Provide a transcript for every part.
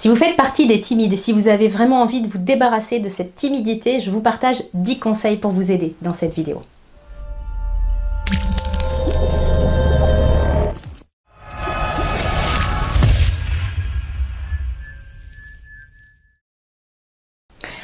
Si vous faites partie des timides et si vous avez vraiment envie de vous débarrasser de cette timidité, je vous partage 10 conseils pour vous aider dans cette vidéo.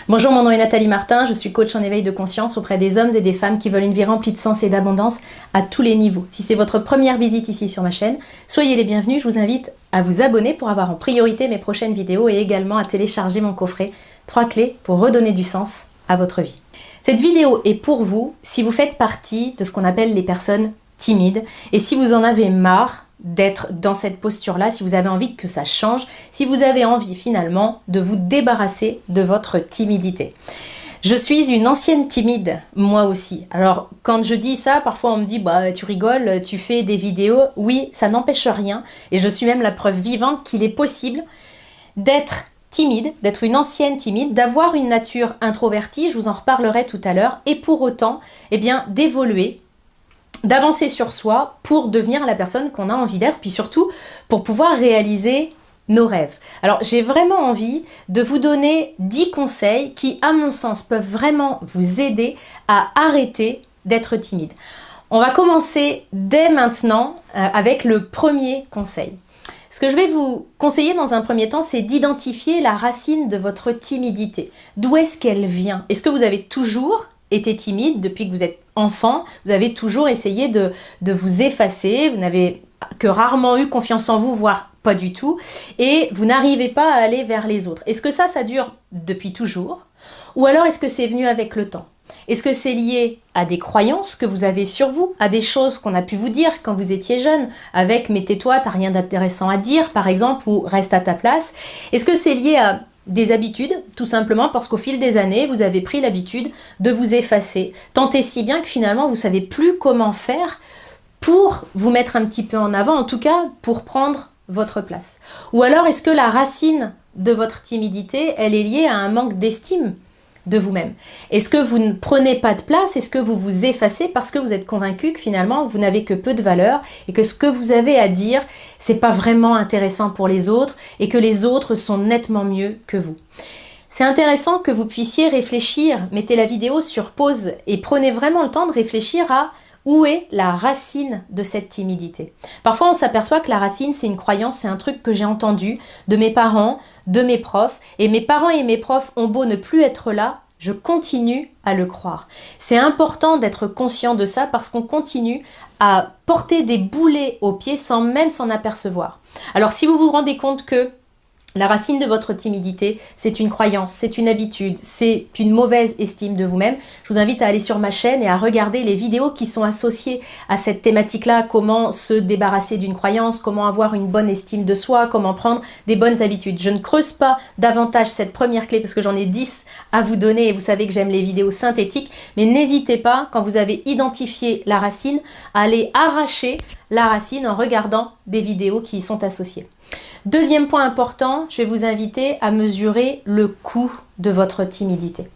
Bonjour, mon nom est Nathalie Martin, je suis coach en éveil de conscience auprès des hommes et des femmes qui veulent une vie remplie de sens et d'abondance à tous les niveaux. Si c'est votre première visite ici sur ma chaîne, soyez les bienvenus, je vous invite à vous abonner pour avoir en priorité mes prochaines vidéos et également à télécharger mon coffret 3 clés pour redonner du sens à votre vie. Cette vidéo est pour vous si vous faites partie de ce qu'on appelle les personnes timides et si vous en avez marre d'être dans cette posture-là, si vous avez envie que ça change, si vous avez envie finalement de vous débarrasser de votre timidité. Je suis une ancienne timide, moi aussi. Alors, quand je dis ça, parfois on me dit « bah tu rigoles, tu fais des vidéos ». Oui, ça n'empêche rien et je suis même la preuve vivante qu'il est possible d'être timide, d'être une ancienne timide, d'avoir une nature introvertie, je vous en reparlerai tout à l'heure, et pour autant, eh bien, d'évoluer, d'avancer sur soi pour devenir la personne qu'on a envie d'être, puis surtout pour pouvoir réaliser nos rêves. Alors j'ai vraiment envie de vous donner 10 conseils qui, à mon sens, peuvent vraiment vous aider à arrêter d'être timide. On va commencer dès maintenant avec le premier conseil. Ce que je vais vous conseiller dans un premier temps, c'est d'identifier la racine de votre timidité. D'où est-ce qu'elle vient? Est-ce que vous avez toujours été timide depuis que vous êtes enfant? Vous avez toujours essayé de vous effacer, vous n'avez que rarement eu confiance en vous, voire pas du tout, et vous n'arrivez pas à aller vers les autres. Est-ce que ça dure depuis toujours? Ou alors est-ce que c'est venu avec le temps? Est-ce que c'est lié à des croyances que vous avez sur vous, à des choses qu'on a pu vous dire quand vous étiez jeune, avec « mais tais-toi, t'as rien d'intéressant à dire » par exemple, ou « reste à ta place ». Est-ce que c'est lié à des habitudes, tout simplement parce qu'au fil des années, vous avez pris l'habitude de vous effacer, tant et si bien que finalement, vous ne savez plus comment faire pour vous mettre un petit peu en avant, en tout cas pour prendre votre place. Ou alors, est-ce que la racine de votre timidité, elle est liée à un manque d'estime de vous-même? Est-ce que vous ne prenez pas de place? Est-ce que vous vous effacez parce que vous êtes convaincu que finalement vous n'avez que peu de valeur et que ce que vous avez à dire, c'est pas vraiment intéressant pour les autres et que les autres sont nettement mieux que vous? C'est intéressant que vous puissiez réfléchir, mettez la vidéo sur pause et prenez vraiment le temps de réfléchir à où est la racine de cette timidité. Parfois, on s'aperçoit que la racine, c'est une croyance, c'est un truc que j'ai entendu de mes parents, de mes profs. Et mes parents et mes profs ont beau ne plus être là, je continue à le croire. C'est important d'être conscient de ça parce qu'on continue à porter des boulets aux pieds sans même s'en apercevoir. Alors, si vous vous rendez compte que la racine de votre timidité, c'est une croyance, c'est une habitude, c'est une mauvaise estime de vous-même, je vous invite à aller sur ma chaîne et à regarder les vidéos qui sont associées à cette thématique-là, comment se débarrasser d'une croyance, comment avoir une bonne estime de soi, comment prendre des bonnes habitudes. Je ne creuse pas davantage cette première clé parce que j'en ai 10 à vous donner et vous savez que j'aime les vidéos synthétiques, mais n'hésitez pas, quand vous avez identifié la racine, à aller arracher la racine en regardant des vidéos qui y sont associées. Deuxième point important, je vais vous inviter à mesurer le coût de votre timidité.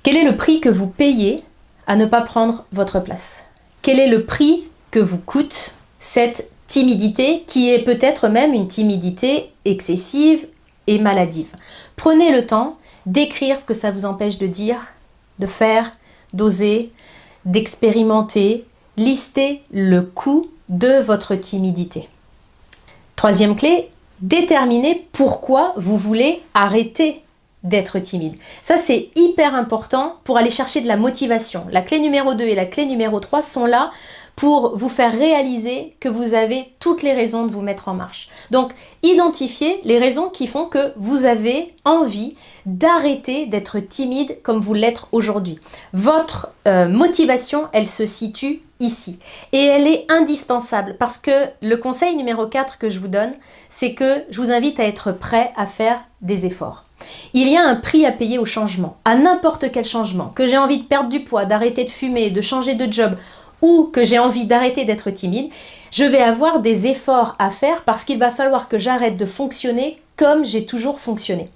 Quel est le prix que vous payez à ne pas prendre votre place? Quel est le prix que vous coûte cette timidité qui est peut-être même une timidité excessive et maladive? Prenez le temps d'écrire ce que ça vous empêche de dire, de faire, d'oser, d'expérimenter. Listez le coût de votre timidité. Troisième clé, déterminez pourquoi vous voulez arrêter d'être timide. Ça, c'est hyper important pour aller chercher de la motivation. La clé numéro 2 et la clé numéro 3 sont là pour vous faire réaliser que vous avez toutes les raisons de vous mettre en marche. Donc, identifiez les raisons qui font que vous avez envie d'arrêter d'être timide comme vous l'êtes aujourd'hui. Votre motivation, elle se situe ici. Et elle est indispensable parce que le conseil numéro 4 que je vous donne, c'est que je vous invite à être prêt à faire des efforts. Il y a un prix à payer au changement, à n'importe quel changement. Que j'ai envie de perdre du poids, d'arrêter de fumer, de changer de job ou que j'ai envie d'arrêter d'être timide, je vais avoir des efforts à faire parce qu'il va falloir que j'arrête de fonctionner comme j'ai toujours fonctionné.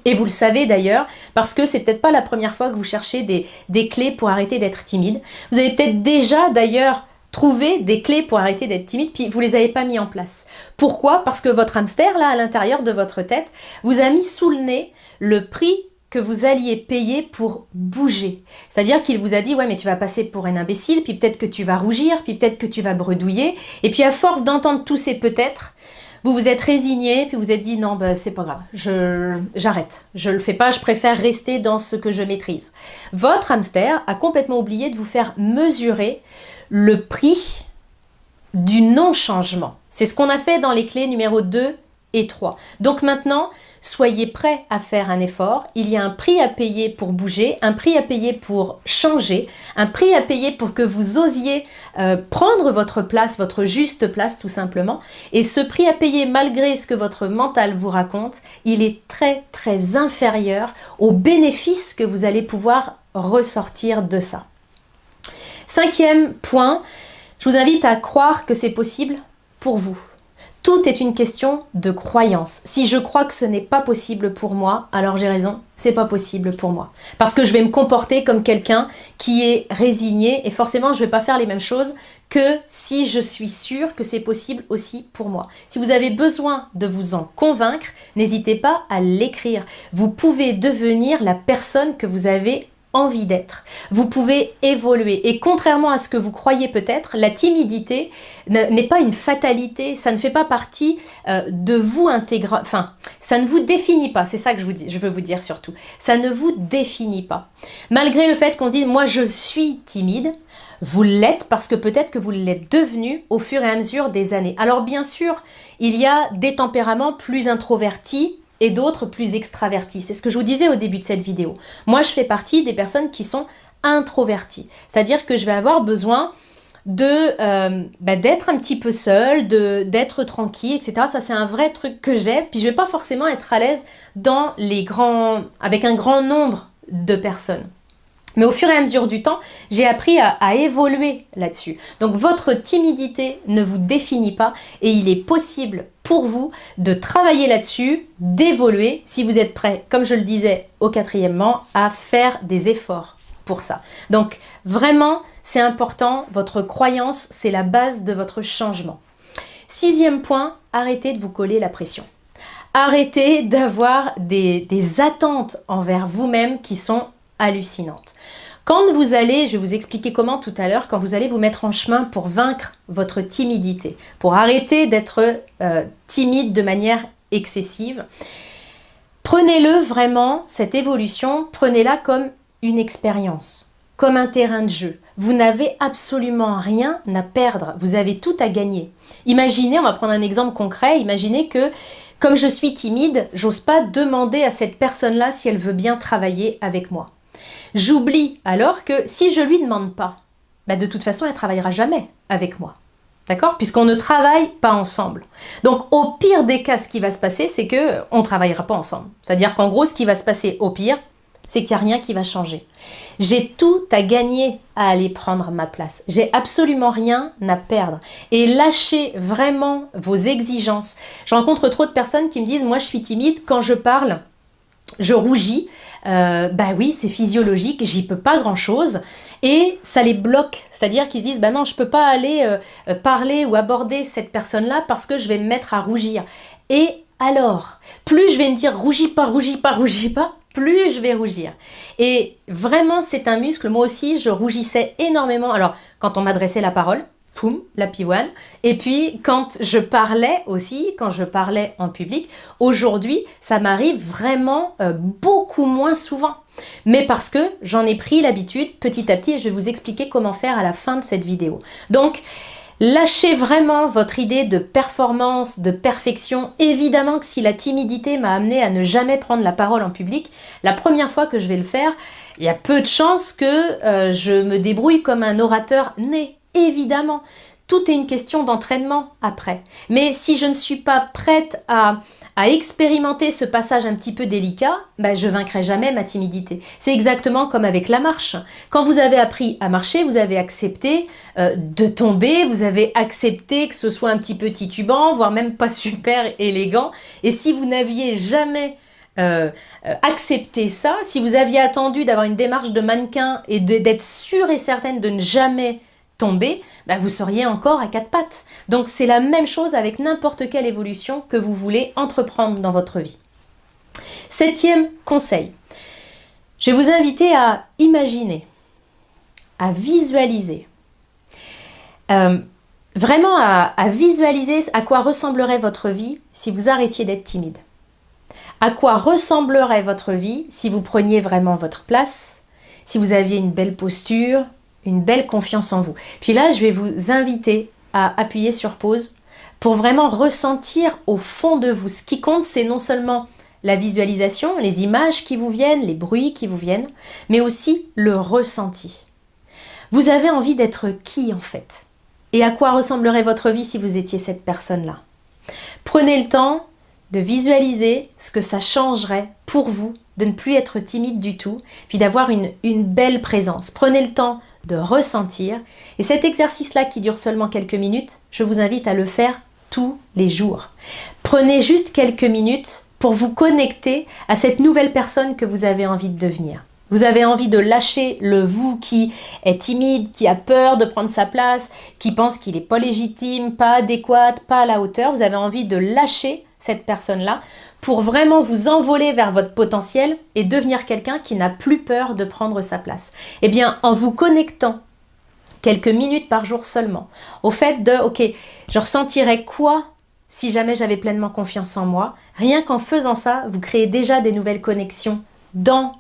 Et vous le savez d'ailleurs, parce que c'est peut-être pas la première fois que vous cherchez des clés pour arrêter d'être timide. Vous avez peut-être déjà d'ailleurs trouver des clés pour arrêter d'être timide, puis vous les avez pas mis en place. Pourquoi? Parce que votre hamster, là, à l'intérieur de votre tête, vous a mis sous le nez le prix que vous alliez payer pour bouger. C'est-à-dire qu'il vous a dit, ouais, mais tu vas passer pour un imbécile, puis peut-être que tu vas rougir, puis peut-être que tu vas bredouiller, et puis à force d'entendre tous ces peut-être, vous vous êtes résigné, puis vous êtes dit, non, bah, c'est pas grave, j'arrête, je le fais pas, je préfère rester dans ce que je maîtrise. Votre hamster a complètement oublié de vous faire mesurer le prix du non-changement. C'est ce qu'on a fait dans les clés numéro 2 et 3. Donc maintenant, soyez prêts à faire un effort. Il y a un prix à payer pour bouger, un prix à payer pour changer, un prix à payer pour que vous osiez prendre votre place, votre juste place tout simplement. Et ce prix à payer, malgré ce que votre mental vous raconte, il est très très inférieur aux bénéfices que vous allez pouvoir ressortir de ça. 5e point, je vous invite à croire que c'est possible pour vous. Tout est une question de croyance. Si je crois que ce n'est pas possible pour moi, alors j'ai raison, c'est pas possible pour moi. Parce que je vais me comporter comme quelqu'un qui est résigné et forcément je vais pas faire les mêmes choses que si je suis sûre que c'est possible aussi pour moi. Si vous avez besoin de vous en convaincre, n'hésitez pas à l'écrire. Vous pouvez devenir la personne que vous avez envie d'être. Vous pouvez évoluer et contrairement à ce que vous croyez peut-être, la timidité n'est pas une fatalité, ça ne fait pas partie de vous intégrer, enfin, ça ne vous définit pas, c'est ça que je veux vous dire surtout. Ça ne vous définit pas. Malgré le fait qu'on dise « moi je suis timide », vous l'êtes parce que peut-être que vous l'êtes devenu au fur et à mesure des années. Alors bien sûr, il y a des tempéraments plus introvertis et d'autres plus extravertis. C'est ce que je vous disais au début de cette vidéo. Moi, je fais partie des personnes qui sont introverties. C'est-à-dire que je vais avoir besoin d'être un petit peu seule, d'être tranquille, etc. Ça, c'est un vrai truc que j'ai. Puis, je ne vais pas forcément être à l'aise avec un grand nombre de personnes. Mais au fur et à mesure du temps, j'ai appris à évoluer là-dessus. Donc votre timidité ne vous définit pas et il est possible pour vous de travailler là-dessus, d'évoluer, si vous êtes prêt, comme je le disais au 4e, à faire des efforts pour ça. Donc vraiment, c'est important, votre croyance, c'est la base de votre changement. 6e point, arrêtez de vous coller la pression. Arrêtez d'avoir des attentes envers vous-même qui sont hallucinante. Quand vous allez, je vais vous expliquer comment tout à l'heure, quand vous allez vous mettre en chemin pour vaincre votre timidité, pour arrêter d'être timide de manière excessive, prenez-le vraiment, cette évolution, prenez-la comme une expérience, comme un terrain de jeu. Vous n'avez absolument rien à perdre, vous avez tout à gagner. Imaginez, on va prendre un exemple concret, imaginez que comme je suis timide, j'ose pas demander à cette personne-là si elle veut bien travailler avec moi. J'oublie alors que si je lui demande pas, de toute façon, elle ne travaillera jamais avec moi. D'accord? Puisqu'on ne travaille pas ensemble. Donc, au pire des cas, ce qui va se passer, c'est qu'on ne travaillera pas ensemble. C'est-à-dire qu'en gros, ce qui va se passer au pire, c'est qu'il n'y a rien qui va changer. J'ai tout à gagner à aller prendre ma place. J'ai absolument rien à perdre. Et lâchez vraiment vos exigences. Je rencontre trop de personnes qui me disent « Moi, je suis timide, quand je parle, je rougis. » Oui, c'est physiologique, j'y peux pas grand chose et ça les bloque, c'est-à-dire qu'ils se disent non, je peux pas aller parler ou aborder cette personne-là parce que je vais me mettre à rougir. Et alors, plus je vais me dire rougis pas, plus je vais rougir. Et vraiment, c'est un muscle. Moi aussi, je rougissais énormément. Alors, quand on m'adressait la parole, poum, la pivoine. Et puis, quand je parlais aussi, quand je parlais en public, aujourd'hui, ça m'arrive vraiment beaucoup moins souvent. Mais parce que j'en ai pris l'habitude petit à petit et je vais vous expliquer comment faire à la fin de cette vidéo. Donc, lâchez vraiment votre idée de performance, de perfection. Évidemment que si la timidité m'a amené à ne jamais prendre la parole en public, la première fois que je vais le faire, il y a peu de chances que je me débrouille comme un orateur né. Évidemment, tout est une question d'entraînement après. Mais si je ne suis pas prête à expérimenter ce passage un petit peu délicat, je ne vaincrai jamais ma timidité. C'est exactement comme avec la marche. Quand vous avez appris à marcher, vous avez accepté de tomber, vous avez accepté que ce soit un petit peu titubant, voire même pas super élégant. Et si vous n'aviez jamais accepté ça, si vous aviez attendu d'avoir une démarche de mannequin et d'être sûre et certaine de ne jamais tombé, vous seriez encore à quatre pattes. Donc c'est la même chose avec n'importe quelle évolution que vous voulez entreprendre dans votre vie. 7e conseil, je vais vous inviter à imaginer, à visualiser, vraiment à visualiser à quoi ressemblerait votre vie si vous arrêtiez d'être timide. À quoi ressemblerait votre vie si vous preniez vraiment votre place, si vous aviez une belle posture, une belle confiance en vous. Puis là, je vais vous inviter à appuyer sur pause pour vraiment ressentir au fond de vous. Ce qui compte, c'est non seulement la visualisation, les images qui vous viennent, les bruits qui vous viennent, mais aussi le ressenti. Vous avez envie d'être qui en fait? Et à quoi ressemblerait votre vie si vous étiez cette personne-là? Prenez le temps de visualiser ce que ça changerait pour vous de ne plus être timide du tout, puis d'avoir une belle présence. Prenez le temps de ressentir. Et cet exercice-là qui dure seulement quelques minutes, je vous invite à le faire tous les jours. Prenez juste quelques minutes pour vous connecter à cette nouvelle personne que vous avez envie de devenir. Vous avez envie de lâcher le vous qui est timide, qui a peur de prendre sa place, qui pense qu'il n'est pas légitime, pas adéquat, pas à la hauteur. Vous avez envie de lâcher cette personne-là pour vraiment vous envoler vers votre potentiel et devenir quelqu'un qui n'a plus peur de prendre sa place. Eh bien, en vous connectant quelques minutes par jour seulement, au fait de, ok, je ressentirais quoi si jamais j'avais pleinement confiance en moi, rien qu'en faisant ça, vous créez déjà des nouvelles connexions dans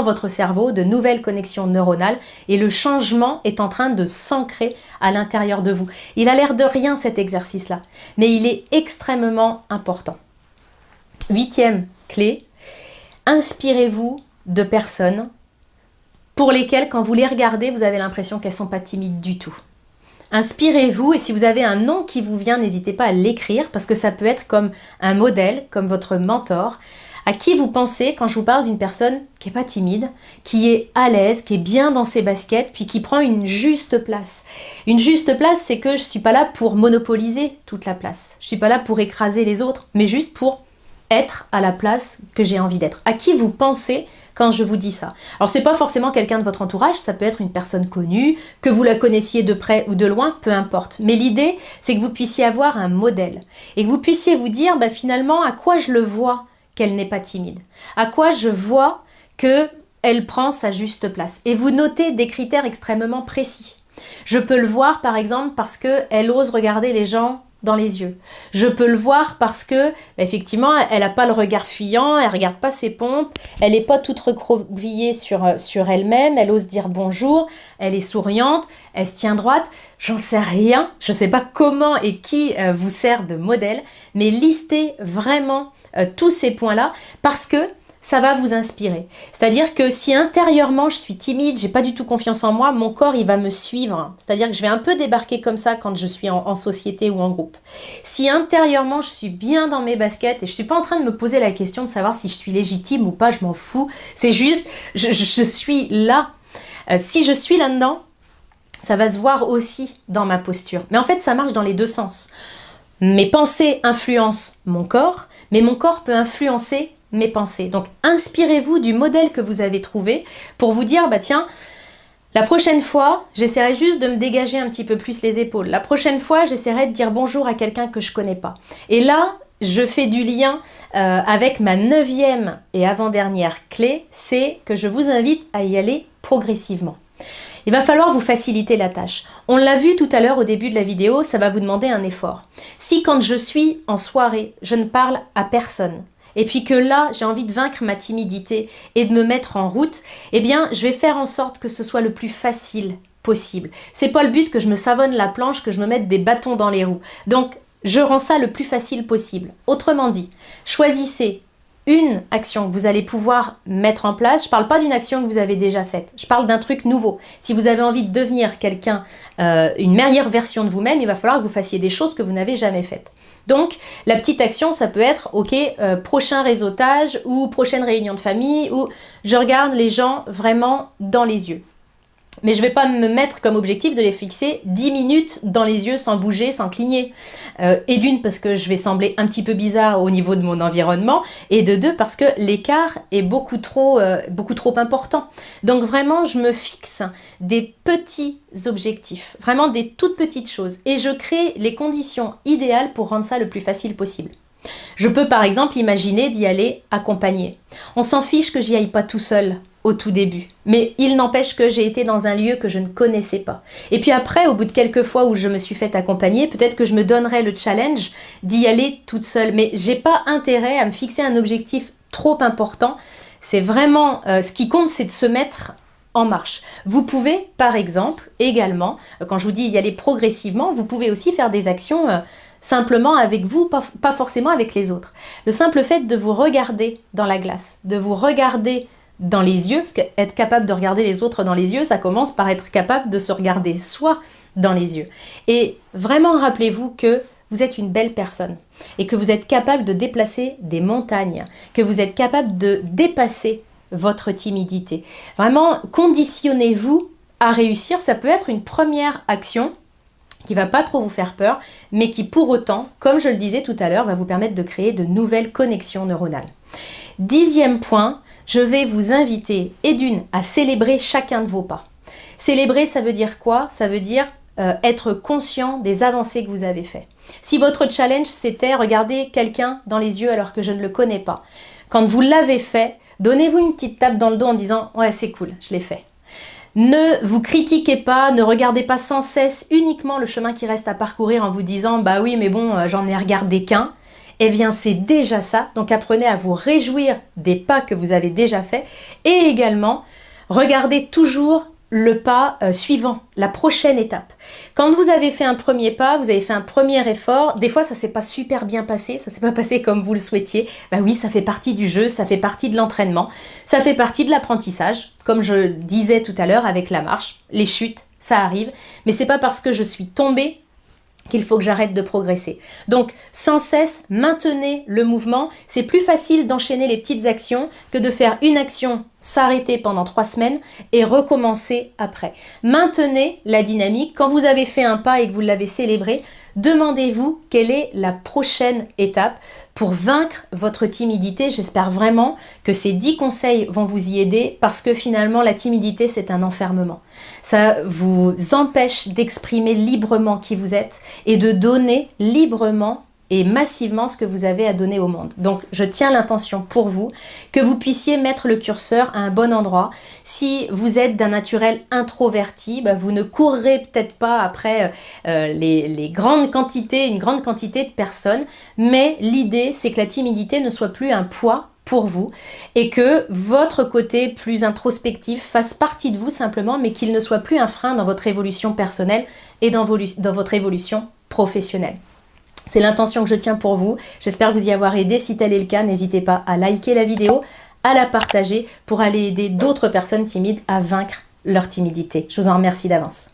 votre cerveau, de nouvelles connexions neuronales, et le changement est en train de s'ancrer à l'intérieur de vous. Il a l'air de rien cet exercice-là, mais il est extrêmement important. 8e clé, inspirez-vous de personnes pour lesquelles, quand vous les regardez, vous avez l'impression qu'elles ne sont pas timides du tout. Inspirez-vous, et si vous avez un nom qui vous vient, n'hésitez pas à l'écrire, parce que ça peut être comme un modèle, comme votre mentor. À qui vous pensez quand je vous parle d'une personne qui n'est pas timide, qui est à l'aise, qui est bien dans ses baskets, puis qui prend une juste place. Une juste place, c'est que je ne suis pas là pour monopoliser toute la place. Je ne suis pas là pour écraser les autres, mais juste pour être à la place que j'ai envie d'être. À qui vous pensez quand je vous dis ça? Alors, ce n'est pas forcément quelqu'un de votre entourage, ça peut être une personne connue, que vous la connaissiez de près ou de loin, peu importe. Mais l'idée, c'est que vous puissiez avoir un modèle et que vous puissiez vous dire, finalement, à quoi je le vois qu'elle n'est pas timide? À quoi je vois qu'elle prend sa juste place? Et vous notez des critères extrêmement précis. Je peux le voir par exemple parce qu'elle ose regarder les gens dans les yeux. Je peux le voir parce que, effectivement, elle n'a pas le regard fuyant, elle ne regarde pas ses pompes, elle n'est pas toute recroquevillée sur elle-même, elle ose dire bonjour, elle est souriante, elle se tient droite. J'en sais rien, je ne sais pas comment et qui vous sert de modèle, mais listez vraiment tous ces points-là parce que ça va vous inspirer. C'est-à-dire que si intérieurement je suis timide, j'ai pas du tout confiance en moi, mon corps il va me suivre. C'est-à-dire que je vais un peu débarquer comme ça quand je suis en société ou en groupe. Si intérieurement je suis bien dans mes baskets et je suis pas en train de me poser la question de savoir si je suis légitime ou pas, je m'en fous. C'est juste, je suis là. Si je suis là-dedans, ça va se voir aussi dans ma posture. Mais en fait, ça marche dans les deux sens. Mes pensées influencent mon corps, mais mon corps peut influencer mes pensées. Donc, inspirez-vous du modèle que vous avez trouvé pour vous dire, tiens, la prochaine fois, j'essaierai juste de me dégager un petit peu plus les épaules. La prochaine fois, j'essaierai de dire bonjour à quelqu'un que je connais pas. Et là, je fais du lien avec ma 9e et avant-dernière clé, c'est que je vous invite à y aller progressivement. Il va falloir vous faciliter la tâche. On l'a vu tout à l'heure au début de la vidéo, ça va vous demander un effort. Si quand je suis en soirée, je ne parle à personne, et puis que là, j'ai envie de vaincre ma timidité et de me mettre en route, eh bien, je vais faire en sorte que ce soit le plus facile possible. C'est pas le but que je me savonne la planche, que je me mette des bâtons dans les roues. Donc, je rends ça le plus facile possible. Autrement dit, choisissez une action que vous allez pouvoir mettre en place. Je ne parle pas d'une action que vous avez déjà faite. Je parle d'un truc nouveau. Si vous avez envie de devenir quelqu'un, une meilleure version de vous-même, il va falloir que vous fassiez des choses que vous n'avez jamais faites. Donc, la petite action, ça peut être, prochain réseautage ou prochaine réunion de famille où je regarde les gens vraiment dans les yeux. Mais je ne vais pas me mettre comme objectif de les fixer 10 minutes dans les yeux sans bouger, sans cligner. Et d'une, parce que je vais sembler un petit peu bizarre au niveau de mon environnement. Et de deux, parce que l'écart est beaucoup trop important. Donc vraiment, je me fixe des petits objectifs. Vraiment des toutes petites choses. Et je crée les conditions idéales pour rendre ça le plus facile possible. Je peux par exemple imaginer d'y aller accompagné. On s'en fiche que j'y aille pas tout seul au tout début. Mais il n'empêche que j'ai été dans un lieu que je ne connaissais pas. Et puis après, au bout de quelques fois où je me suis fait accompagner, peut-être que je me donnerai le challenge d'y aller toute seule. Mais j'ai pas intérêt à me fixer un objectif trop important. C'est vraiment, ce qui compte, c'est de se mettre en marche. Vous pouvez, par exemple, également, quand je vous dis y aller progressivement, vous pouvez aussi faire des actions simplement avec vous, pas forcément avec les autres. Le simple fait de vous regarder dans la glace, de vous regarder dans les yeux, parce qu'être capable de regarder les autres dans les yeux, ça commence par être capable de se regarder soi dans les yeux. Et vraiment, rappelez-vous que vous êtes une belle personne et que vous êtes capable de déplacer des montagnes, que vous êtes capable de dépasser votre timidité. Vraiment, conditionnez-vous à réussir. Ça peut être une première action qui va pas trop vous faire peur, mais qui pour autant, comme je le disais tout à l'heure, va vous permettre de créer de nouvelles connexions neuronales. 10e point, je vais vous inviter, et d'une, à célébrer chacun de vos pas. Célébrer, ça veut dire quoi? Ça veut dire être conscient des avancées que vous avez faites. Si votre challenge, c'était regarder quelqu'un dans les yeux alors que je ne le connais pas, quand vous l'avez fait, donnez-vous une petite tape dans le dos en disant « Ouais, c'est cool, je l'ai fait ». Ne vous critiquez pas, ne regardez pas sans cesse uniquement le chemin qui reste à parcourir en vous disant « Bah oui, mais bon, j'en ai regardé qu'un ». Eh bien, c'est déjà ça. Donc, apprenez à vous réjouir des pas que vous avez déjà faits et également, regardez toujours le pas suivant, la prochaine étape. Quand vous avez fait un premier pas, vous avez fait un premier effort, des fois ça s'est pas super bien passé, ça s'est pas passé comme vous le souhaitiez, bah oui, ça fait partie du jeu, ça fait partie de l'entraînement, ça fait partie de l'apprentissage, comme je disais tout à l'heure avec la marche, les chutes, ça arrive, mais c'est pas parce que je suis tombée qu'il faut que j'arrête de progresser. Donc, sans cesse, maintenez le mouvement. C'est plus facile d'enchaîner les petites actions que de faire une action, s'arrêter pendant 3 semaines et recommencer après. Maintenez la dynamique. Quand vous avez fait un pas et que vous l'avez célébré, demandez-vous quelle est la prochaine étape pour vaincre votre timidité. J'espère vraiment que ces 10 conseils vont vous y aider parce que finalement, la timidité, c'est un enfermement. Ça vous empêche d'exprimer librement qui vous êtes et de donner librement et massivement ce que vous avez à donner au monde. Donc, je tiens l'intention pour vous que vous puissiez mettre le curseur à un bon endroit. Si vous êtes d'un naturel introverti, bah, vous ne courrez peut-être pas après les grandes quantités, une grande quantité de personnes, mais l'idée, c'est que la timidité ne soit plus un poids pour vous et que votre côté plus introspectif fasse partie de vous simplement, mais qu'il ne soit plus un frein dans votre évolution personnelle et dans votre évolution professionnelle. C'est l'intention que je tiens pour vous. J'espère vous y avoir aidé. Si tel est le cas, n'hésitez pas à liker la vidéo, à la partager pour aller aider d'autres personnes timides à vaincre leur timidité. Je vous en remercie d'avance.